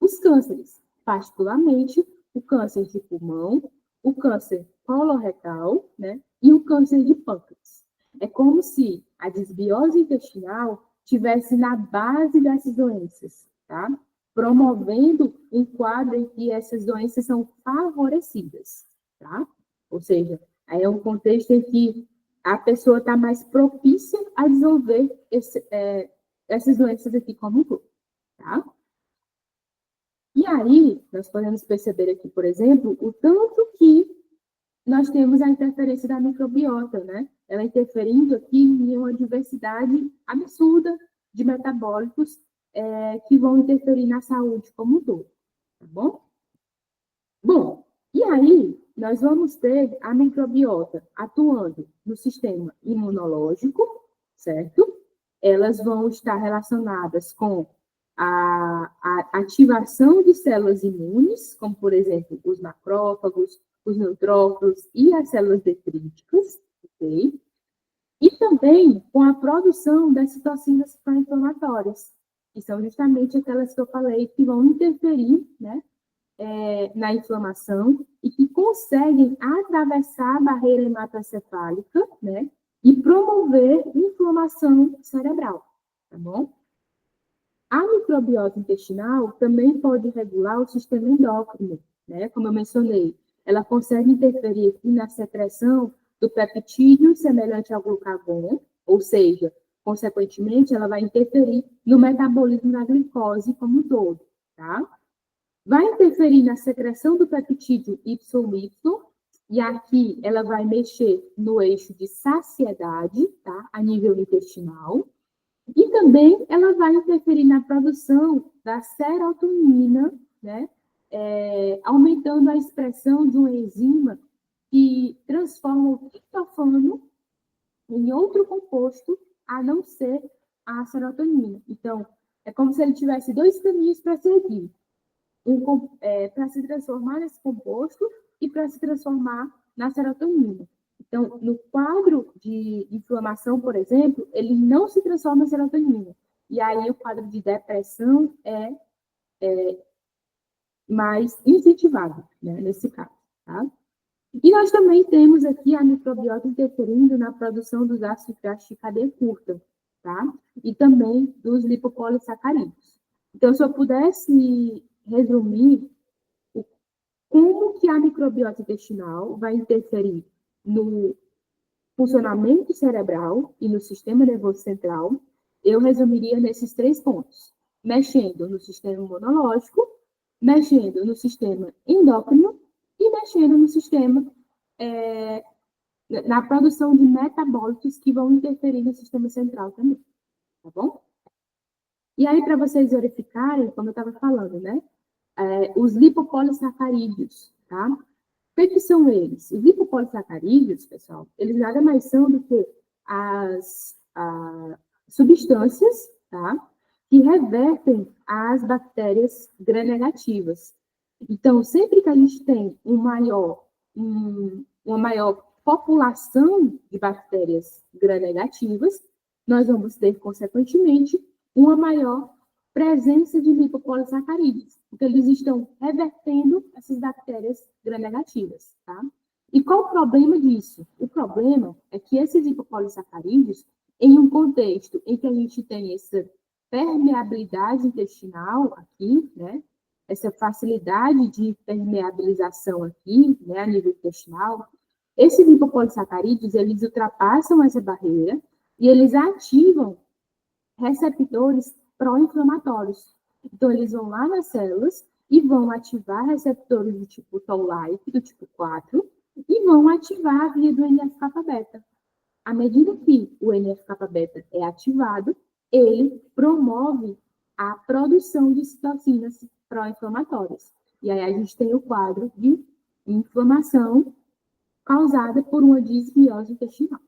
os cânceres, particularmente o câncer de pulmão, o câncer coloretal, né? E o câncer de pâncreas. É como se a desbiose intestinal tivesse na base dessas doenças, tá? Promovendo um quadro em que essas doenças são favorecidas, tá? Ou seja, aí é um contexto em que a pessoa está mais propícia a desenvolver essas doenças aqui como um todo, tá? E aí, nós podemos perceber aqui, por exemplo, o tanto que nós temos a interferência da microbiota, né? Ela interferindo aqui em uma diversidade absurda de metabólicos que vão interferir na saúde como um todo, tá bom? Bom, e aí nós vamos ter a microbiota atuando no sistema imunológico, certo? Elas vão estar relacionadas com a ativação de células imunes, como, por exemplo, os macrófagos, os neutrófilos e as células detríticas, ok? E também com a produção das citocinas pró-inflamatórias, que são justamente aquelas que eu falei que vão interferir, né, na inflamação e que conseguem atravessar a barreira hematoencefálica, né, e promover inflamação cerebral, tá bom? A microbiota intestinal também pode regular o sistema endócrino, né, como eu mencionei. Ela consegue interferir aqui na secreção do peptídeo semelhante ao glucagon, ou seja, consequentemente, ela vai interferir no metabolismo da glicose como um todo, tá? Vai interferir na secreção do peptídeo YY, e aqui ela vai mexer no eixo de saciedade, tá? A nível intestinal. E também ela vai interferir na produção da serotonina, né? Aumentando a expressão de uma enzima que transforma o triptofano em outro composto, a não ser a serotonina. Então, é como se ele tivesse dois caminhos para seguir. Para se transformar nesse composto e para se transformar na serotonina. Então, no quadro de inflamação, por exemplo, ele não se transforma em serotonina. E aí o quadro de depressão é mais incentivado, né, nesse caso, tá? E nós também temos aqui a microbiota interferindo na produção dos ácidos graxos de cadeia curta, tá? E também dos lipopolissacarídeos. Então, se eu pudesse resumir como que a microbiota intestinal vai interferir no funcionamento cerebral e no sistema nervoso central, eu resumiria nesses 3 pontos. Mexendo no sistema imunológico, mexendo no sistema endócrino e mexendo no sistema, na produção de metabólitos que vão interferir no sistema central também, tá bom? E aí, para vocês verificarem, como eu estava falando, né? os lipopolissacarídeos, tá? O que são eles? Os lipopolissacarídeos, pessoal, eles nada mais são do que as substâncias, tá? Que revertem as bactérias gram-negativas. Então, sempre que a gente tem uma maior população de bactérias gram-negativas, nós vamos ter, consequentemente, uma maior presença de lipopolissacarídeos, porque eles estão revertendo essas bactérias gram-negativas, tá? E qual o problema disso? O problema é que esses lipopolissacarídeos, em um contexto em que a gente tem essa permeabilidade intestinal aqui, né? Essa facilidade de permeabilização aqui, né, a nível intestinal, esses lipopolissacarídeos, eles ultrapassam essa barreira e eles ativam receptores pró-inflamatórios. Então, eles vão lá nas células e vão ativar receptores do tipo Toll-like, do tipo 4, e vão ativar a via do NF-kappa-beta. À medida que o NF-kappa-beta é ativado, ele promove a produção de citocinas pró-inflamatórias. E aí a gente tem o quadro de inflamação causada por uma disbiose intestinal.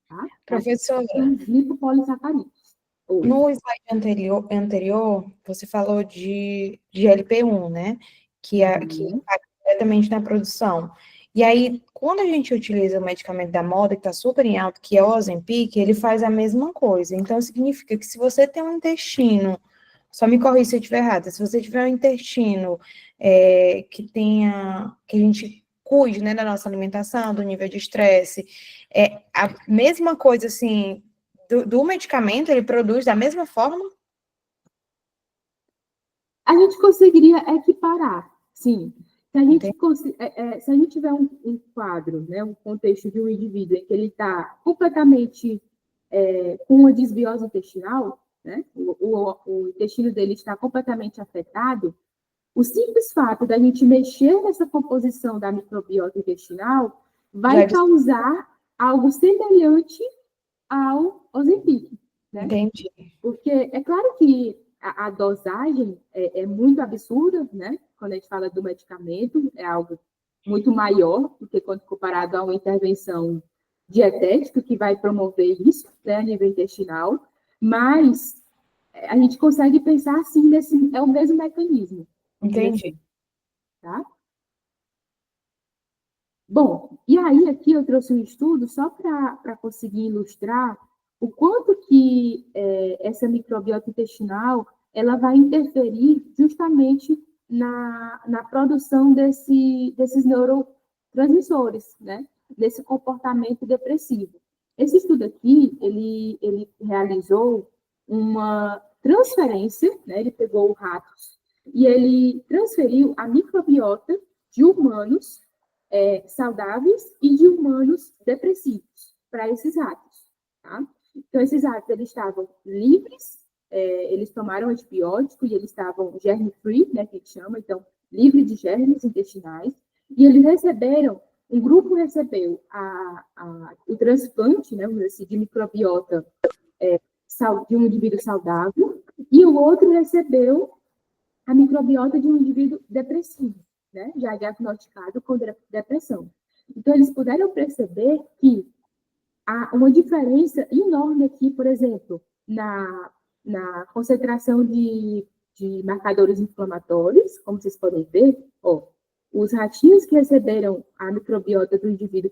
Tá? Professora, os lipopolissacarídeos. no slide anterior, você falou de GLP-1, né? Que impacta diretamente na produção. E aí, quando a gente utiliza o medicamento da moda, que está super em alta, que é o Ozempic, ele faz a mesma coisa. Então, significa que se você tem um intestino, só me corrija se eu estiver errada, se você tiver um intestino que a gente cuide, né, da nossa alimentação, do nível de estresse, a mesma coisa, assim, do medicamento, ele produz da mesma forma? A gente conseguiria equiparar, sim. Se a gente tiver um quadro, né, um contexto de um indivíduo em que ele está completamente com uma desbiose intestinal, né, o intestino dele está completamente afetado, o simples fato da gente mexer nessa composição da microbiota intestinal vai causar algo semelhante ao Ozempic, né? Entendi. Porque é claro que a dosagem é muito absurda, né? Quando a gente fala do medicamento, é algo muito maior do que quando comparado a uma intervenção dietética que vai promover isso, né, a nível intestinal, mas a gente consegue pensar assim, é o mesmo mecanismo. Entendi. Tá? Bom, e aí aqui eu trouxe um estudo só para conseguir ilustrar o quanto que essa microbiota intestinal ela vai interferir justamente na produção desses neurotransmissores, né? Desse comportamento depressivo. Esse estudo aqui, ele realizou uma transferência, né? Ele pegou ratos e ele transferiu a microbiota de humanos saudáveis e de humanos depressivos para esses ratos. Tá? Então, esses ratos eles estavam livres, eles tomaram antibiótico e eles estavam germ-free, né, que a gente chama, então, livre de germes intestinais, e eles receberam, um grupo recebeu o transplante, né, de microbiota de um indivíduo saudável, e o outro recebeu a microbiota de um indivíduo depressivo, né, já diagnosticado com depressão. Então, eles puderam perceber que há uma diferença enorme aqui, por exemplo, na concentração de marcadores inflamatórios, como vocês podem ver, os ratinhos que receberam a microbiota do indivíduo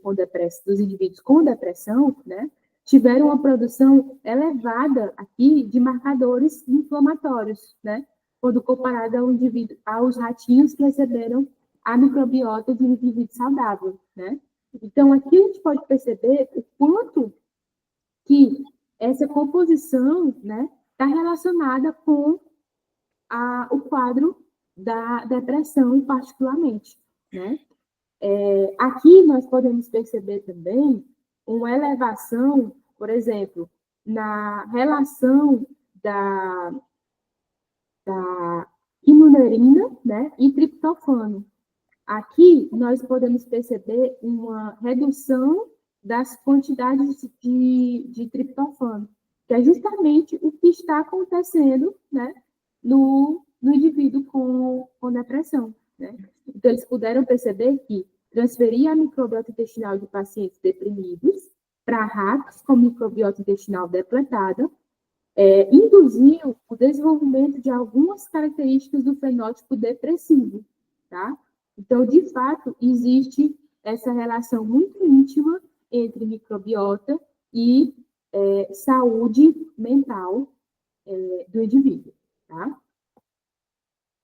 dos indivíduos com depressão, né, tiveram uma produção elevada aqui de marcadores inflamatórios, né, quando comparado aos ratinhos que receberam a microbiota de um indivíduo saudável, né? Então, aqui a gente pode perceber o quanto que essa composição, né, está relacionada com o quadro da depressão, particularmente, né? Aqui nós podemos perceber também uma elevação, por exemplo, na relação da imunerina, né, e triptofano. Aqui nós podemos perceber uma redução das quantidades de triptofano, que é justamente o que está acontecendo, né, no no indivíduo com depressão, né? Então, eles puderam perceber que transferir a microbiota intestinal de pacientes deprimidos para ratos com microbiota intestinal depletada induziu o desenvolvimento de algumas características do fenótipo depressivo, tá? Então, de fato, existe essa relação muito íntima entre microbiota e saúde mental do indivíduo, tá?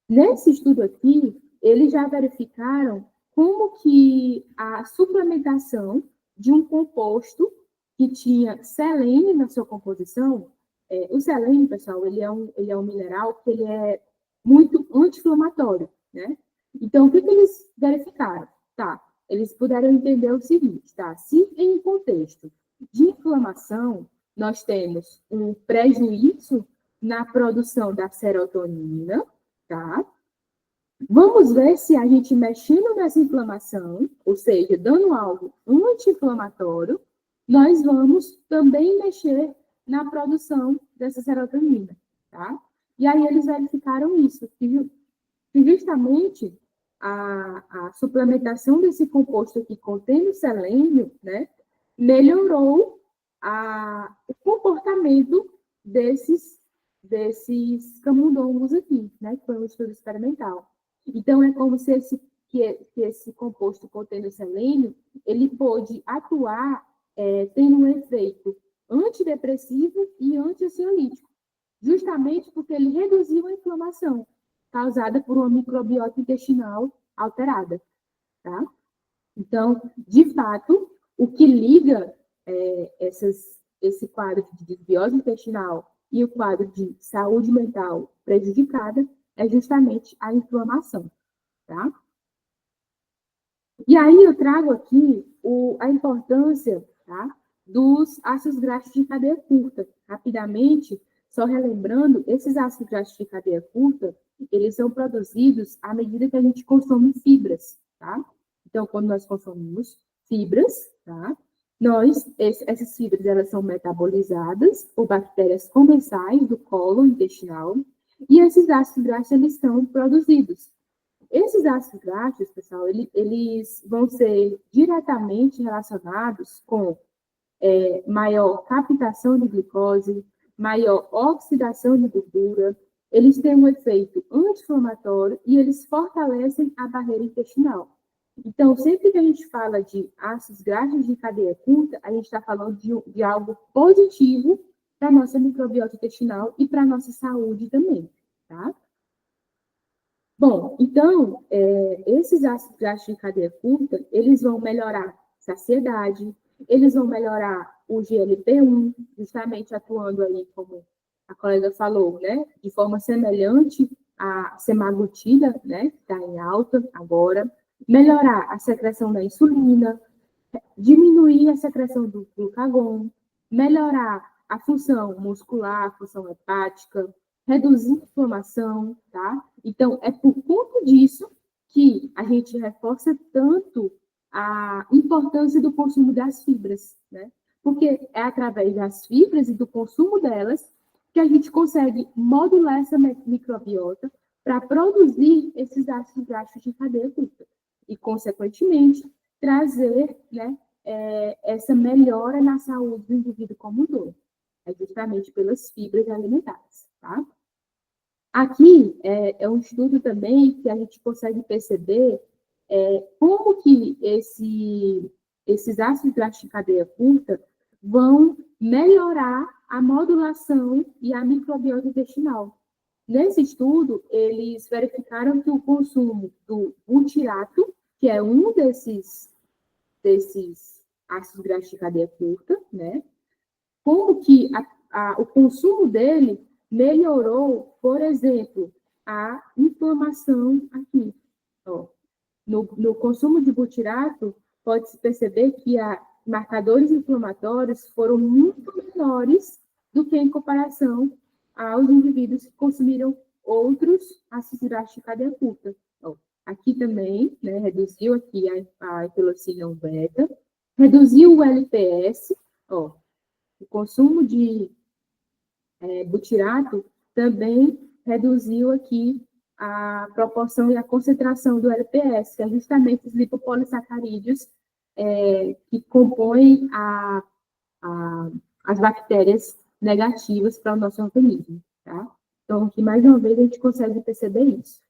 Nesse estudo aqui, eles já verificaram como que a suplementação de um composto que tinha selênio na sua composição, o selênio, pessoal, ele é um mineral que ele é muito anti-inflamatório, né? Então, o que eles verificaram? Tá, eles puderam entender o seguinte, tá? Se em contexto de inflamação, nós temos um prejuízo na produção da serotonina, tá? Vamos ver se a gente mexendo nessa inflamação, ou seja, dando algo anti-inflamatório, nós vamos também mexer na produção dessa serotonina, tá? E aí eles verificaram isso, que justamente a suplementação desse composto aqui contendo selênio, né, melhorou o comportamento desses camundongos aqui, né, que foi um estudo experimental. Então, é como se esse composto contendo selênio, ele pôde atuar tendo um efeito antidepressivo e anti-ansiolítico, justamente porque ele reduziu a inflamação causada por uma microbiota intestinal alterada, tá? Então, de fato, o que liga esse quadro de desbiose intestinal e o quadro de saúde mental prejudicada é justamente a inflamação, tá? E aí eu trago aqui a importância, tá, dos ácidos graxos de cadeia curta. Rapidamente, só relembrando, esses ácidos graxos de cadeia curta, eles são produzidos à medida que a gente consome fibras, tá? Então, quando nós consumimos fibras, tá, essas fibras, elas são metabolizadas por bactérias comensais do colo intestinal, e esses ácidos graxos, eles são produzidos. Esses ácidos graxos, pessoal, eles vão ser diretamente relacionados com maior captação de glicose, maior oxidação de gordura, eles têm um efeito anti-inflamatório e eles fortalecem a barreira intestinal. Então, sempre que a gente fala de ácidos graxos de cadeia curta, a gente está falando de algo positivo para a nossa microbiota intestinal e para a nossa saúde também, tá? Bom, então, esses ácidos graxos de cadeia curta, eles vão melhorar saciedade, eles vão melhorar o GLP-1, justamente atuando aí, como a colega falou, né, de forma semelhante à semaglutida, né, que está em alta agora, melhorar a secreção da insulina, diminuir a secreção do glucagon, melhorar a função muscular, a função hepática, reduzir a inflamação, tá? Então, é por conta disso que a gente reforça tanto a importância do consumo das fibras, né? Porque é através das fibras e do consumo delas que a gente consegue modular essa microbiota para produzir esses ácidos graxos de cadeia curta e, consequentemente, trazer, né, essa melhora na saúde do indivíduo como um todo. É justamente pelas fibras alimentares, tá? Aqui é um estudo também que a gente consegue perceber como que esses ácidos graxos de cadeia curta vão melhorar a modulação e a microbiota intestinal. Nesse estudo, eles verificaram que o consumo do butirato, que é um desses ácidos graxos de cadeia curta, né? Como que o consumo dele melhorou, por exemplo, a inflamação aqui. Ó. No consumo de butirato, pode-se perceber que marcadores inflamatórios foram muito menores do que em comparação aos indivíduos que consumiram outros ácidos graxos de cadeia curta. Ó. Aqui também, né, reduziu aqui a hiperocina 1-beta, reduziu o LPS, ó. O consumo de butirato também reduziu aqui a proporção e a concentração do LPS, que é justamente os lipopolissacarídeos que compõem as bactérias negativas para o nosso organismo, tá? Então, aqui, mais uma vez, a gente consegue perceber isso.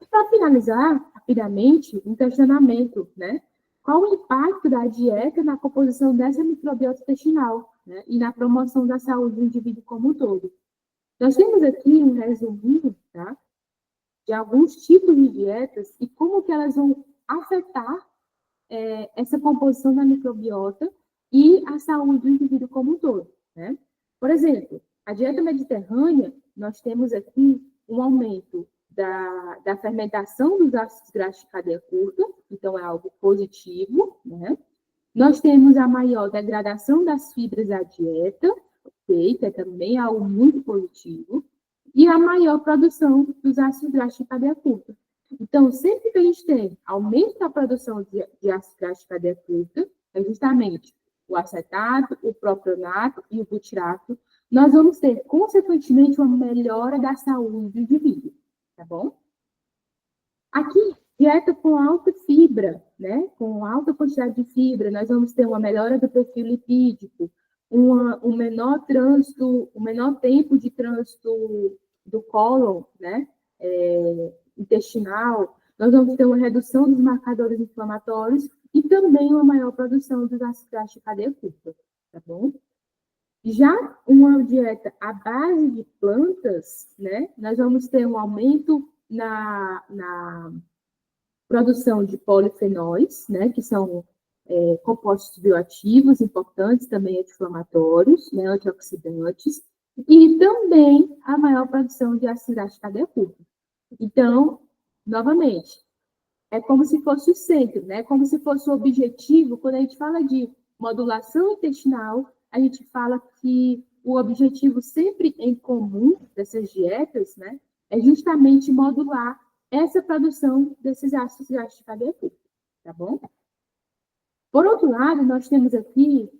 Para finalizar, rapidamente, um questionamento, né? Qual o impacto da dieta na composição dessa microbiota intestinal, né? E na promoção da saúde do indivíduo como um todo? Nós temos aqui um resuminho, tá? De alguns tipos de dietas e como que elas vão afetar essa composição da microbiota e a saúde do indivíduo como um todo, né? Por exemplo, a dieta mediterrânea, nós temos aqui um aumento da fermentação dos ácidos graxos de cadeia curta, então é algo positivo, né? Nós temos a maior degradação das fibras da dieta, ok, que é também algo muito positivo, e a maior produção dos ácidos graxos de cadeia curta. Então, sempre que a gente tem aumento da produção de ácidos graxos de cadeia curta, é justamente o acetato, o propionato e o butirato, nós vamos ter, consequentemente, uma melhora da saúde do indivíduo, tá bom? Aqui, dieta com alta fibra, né? Com alta quantidade de fibra, nós vamos ter uma melhora do perfil lipídico, um menor trânsito, um menor tempo de trânsito do cólon, né? Intestinal, nós vamos ter uma redução dos marcadores inflamatórios e também uma maior produção dos ácidos graxos de cadeia curta, tá bom? Já uma dieta à base de plantas, né? Nós vamos ter um aumento na produção de polifenóis, né? Que são compostos bioativos importantes, também anti-inflamatórios, né? Antioxidantes, e também a maior produção de ácido graxo de cadeia curta. Então, novamente, é como se fosse o centro, né? Como se fosse o objetivo. Quando a gente fala de modulação intestinal, a gente fala que o objetivo sempre em comum dessas dietas, né, é justamente modular essa produção desses ácidos graxos de cadeia curta, tá bom? Por outro lado, nós temos aqui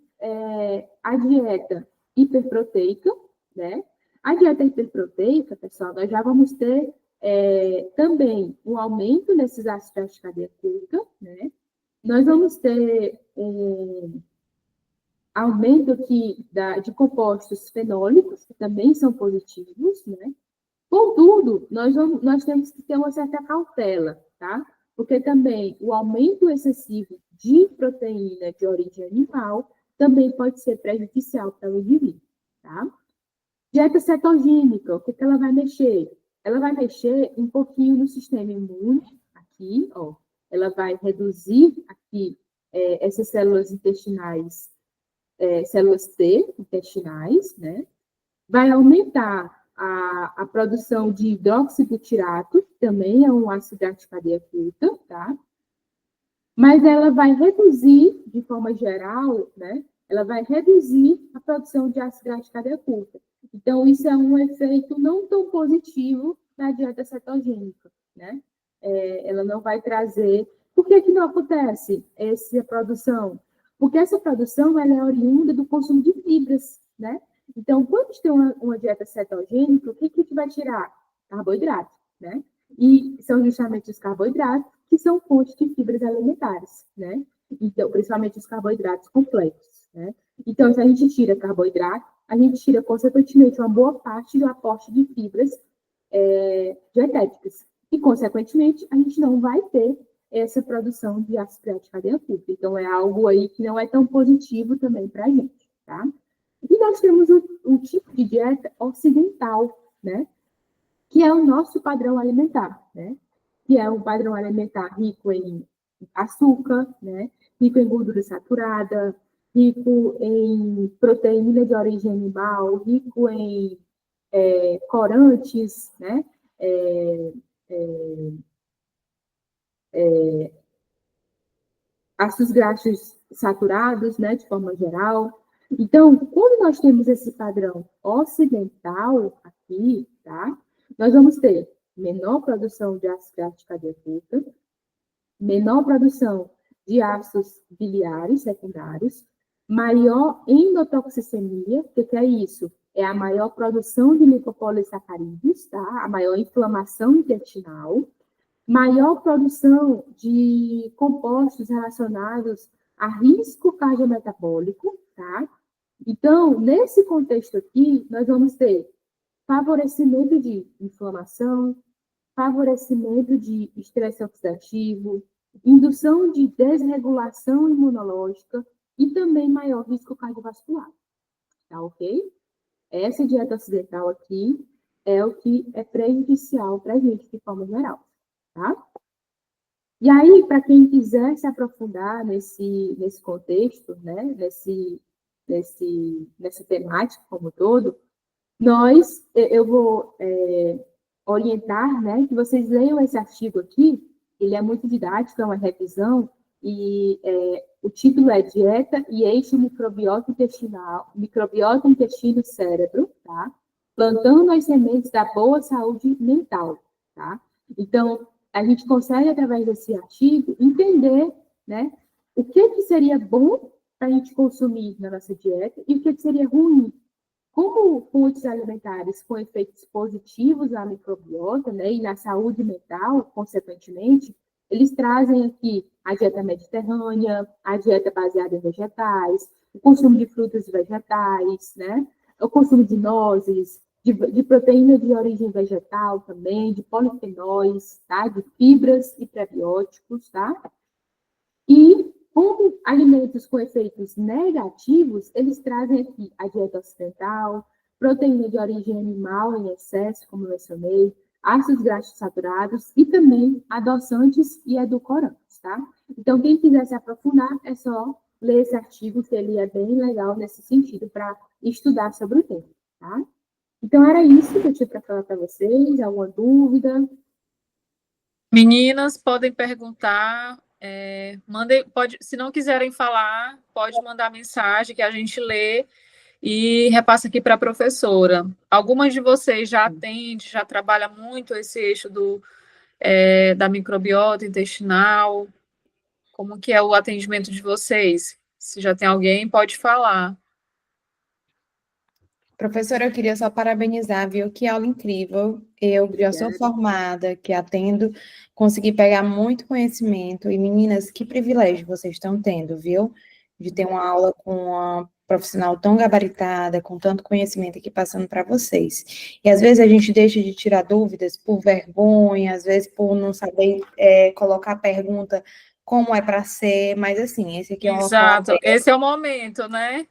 a dieta hiperproteica, né? A dieta hiperproteica, pessoal, nós já vamos ter também um aumento nesses ácidos graxos de cadeia curta, né? Nós vamos ter um aumento aqui de compostos fenólicos, que também são positivos, né? Contudo, nós temos que ter uma certa cautela, tá? Porque também o aumento excessivo de proteína de origem animal também pode ser prejudicial para o indivíduo, tá? Dieta cetogênica, o que ela vai mexer? Ela vai mexer um pouquinho no sistema imune, aqui, ó. Ela vai reduzir aqui essas células intestinais, células T intestinais, né? Vai aumentar a produção de hidroxibutirato, que também é um ácido graxo de cadeia curta, tá? Mas ela vai reduzir, de forma geral, né? Ela vai reduzir a produção de ácido graxo de cadeia curta. Então, isso é um efeito não tão positivo na dieta cetogênica, né? Ela não vai trazer... Por que não acontece essa produção? Porque essa produção ela é oriunda do consumo de fibras, né? Então, quando a gente tem uma dieta cetogênica, o que a gente vai tirar? Carboidrato, né? E são justamente os carboidratos que são fontes de fibras alimentares, né? Então, principalmente os carboidratos complexos, né? Então, se a gente tira carboidrato, a gente tira, consequentemente, uma boa parte do aporte de fibras dietéticas. E, consequentemente, a gente não vai ter essa produção de ácido graxo de cadeia curta. Então, é algo aí que não é tão positivo também para a gente, tá? E nós temos um tipo de dieta ocidental, né? Que é o nosso padrão alimentar, né? Que é um padrão alimentar rico em açúcar, né? Rico em gordura saturada, rico em proteína de origem animal, rico em corantes, né? Ácidos graxos saturados, né? De forma geral. Então, quando nós temos esse padrão ocidental aqui, tá? Nós vamos ter menor produção de ácido graxo de cadeia curta, menor produção de ácidos biliares secundários, maior endotoxicemia, o que é isso? é a maior produção de lipopolissacarídeos, tá? A maior inflamação intestinal, maior produção de compostos relacionados a risco cardiometabólico, tá? Então, nesse contexto aqui, nós vamos ter favorecimento de inflamação, favorecimento de estresse oxidativo, indução de desregulação imunológica e também maior risco cardiovascular, tá ok? Essa dieta ocidental aqui é o que é prejudicial para a gente, de forma geral, tá? E aí, para quem quiser se aprofundar nesse contexto, né, nessa temática como um todo, eu vou orientar, né, que vocês leiam esse artigo aqui, ele é muito didático, é uma revisão, e o título é Dieta e Eixo Microbiota Intestinal, Microbiota Intestino-Cérebro, tá? Plantando as sementes da boa saúde mental, tá? Então, a gente consegue, através desse artigo, entender, né, o que seria bom para a gente consumir na nossa dieta e o que seria ruim. Como fontes alimentares com efeitos positivos na microbiota, né, e na saúde mental, consequentemente, eles trazem aqui a dieta mediterrânea, a dieta baseada em vegetais, o consumo de frutas e vegetais, né, o consumo de nozes, de proteína de origem vegetal também, de polifenóis, tá, de fibras e prebióticos, tá? E como alimentos com efeitos negativos, eles trazem aqui a dieta ocidental, proteína de origem animal em excesso, como eu mencionei, ácidos graxos saturados e também adoçantes e edulcorantes, tá? Então, quem quiser se aprofundar, é só ler esse artigo, que ele é bem legal nesse sentido, para estudar sobre o tema, tá? Então, era isso que eu tinha para falar para vocês. Alguma dúvida? Meninas, podem perguntar, se não quiserem falar, pode mandar mensagem que a gente lê e repassa aqui para a professora. Algumas de vocês já atendem, já trabalham muito esse eixo da microbiota intestinal. Como que é o atendimento de vocês? Se já tem alguém, pode falar. Professora, eu queria só parabenizar, viu? Que aula incrível. Eu já sou formada, que atendo, consegui pegar muito conhecimento. E, meninas, que privilégio vocês estão tendo, viu? De ter uma aula com uma profissional tão gabaritada, com tanto conhecimento aqui passando para vocês. E, às vezes, a gente deixa de tirar dúvidas por vergonha, às vezes por não saber colocar a pergunta como é para ser, mas, assim, esse aqui é um local... Exato, esse é o momento, né?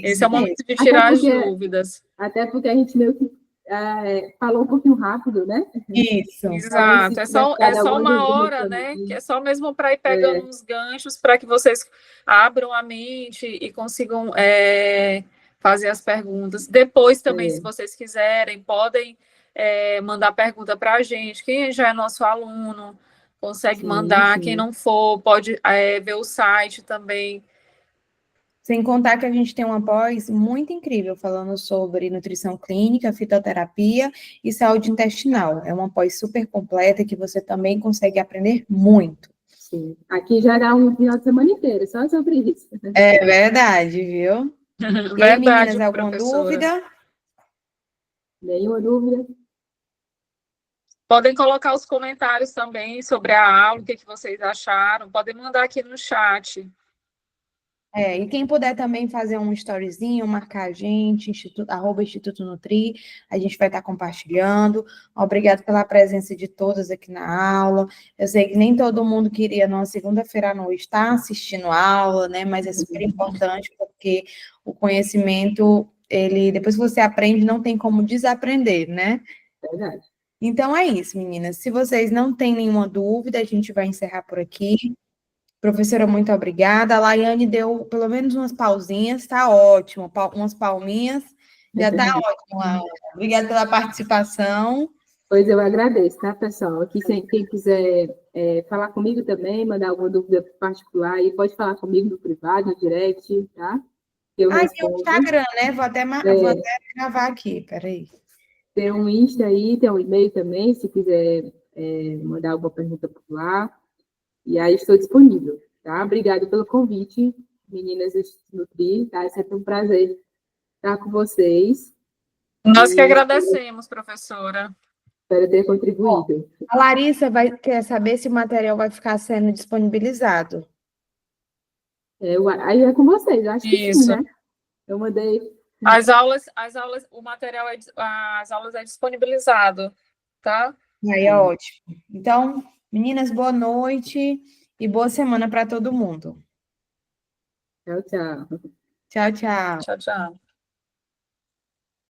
Esse é o momento de Até tirar as porque, dúvidas. até porque a gente meio que falou um pouquinho rápido, né? Isso. Exato, é só uma hora, né? Que é só mesmo para ir pegando uns ganchos para que vocês abram a mente e consigam fazer as perguntas. Depois também, se vocês quiserem, podem mandar pergunta para a gente. Quem já é nosso aluno, consegue mandar. Quem não for, pode ver o site também. Sem contar que a gente tem uma pós muito incrível falando sobre nutrição clínica, fitoterapia e saúde intestinal. É uma pós super completa que você também consegue aprender muito. Sim. Aqui já dá um final de semana inteiro, só sobre isso. É verdade, viu? E aí, meninas, alguma dúvida? Nenhuma dúvida? Podem colocar os comentários também sobre a aula, o que vocês acharam. Podem mandar aqui no chat. E quem puder também fazer um storyzinho, marcar a gente, @Instituto Nutri, a gente vai estar compartilhando. Obrigado pela presença de todas aqui na aula. Eu sei que nem todo mundo queria, numa segunda-feira à noite, estar assistindo a aula, né? Mas é super importante, porque o conhecimento, depois que você aprende, não tem como desaprender, né? Verdade. Então é isso, meninas. Se vocês não têm nenhuma dúvida, a gente vai encerrar por aqui. Professora, muito obrigada. A Laiane deu pelo menos umas pausinhas, tá ótimo. Umas palminhas, já tá ótimo, Laura. Obrigada pela participação. Pois eu agradeço, tá, pessoal? Aqui, quem quiser falar comigo também, mandar alguma dúvida particular, aí pode falar comigo no privado, no direct, tá? Eu tem o respondo. Instagram, né? Vou até gravar aqui, peraí. Tem um Insta aí, tem um e-mail também, se quiser mandar alguma pergunta por lá. E aí estou disponível, tá? Obrigada pelo convite, meninas do Nutri, tá? É sempre um prazer estar com vocês. Nós que agradecemos, professora. Espero ter contribuído. A Larissa quer saber se o material vai ficar sendo disponibilizado. Aí é com vocês, eu acho que sim, Isso. né? Eu mandei. As aulas, o material, as aulas é disponibilizado, tá? Aí é ótimo. Então, meninas, boa noite e boa semana para todo mundo. Tchau, tchau. Tchau, tchau. Tchau, tchau.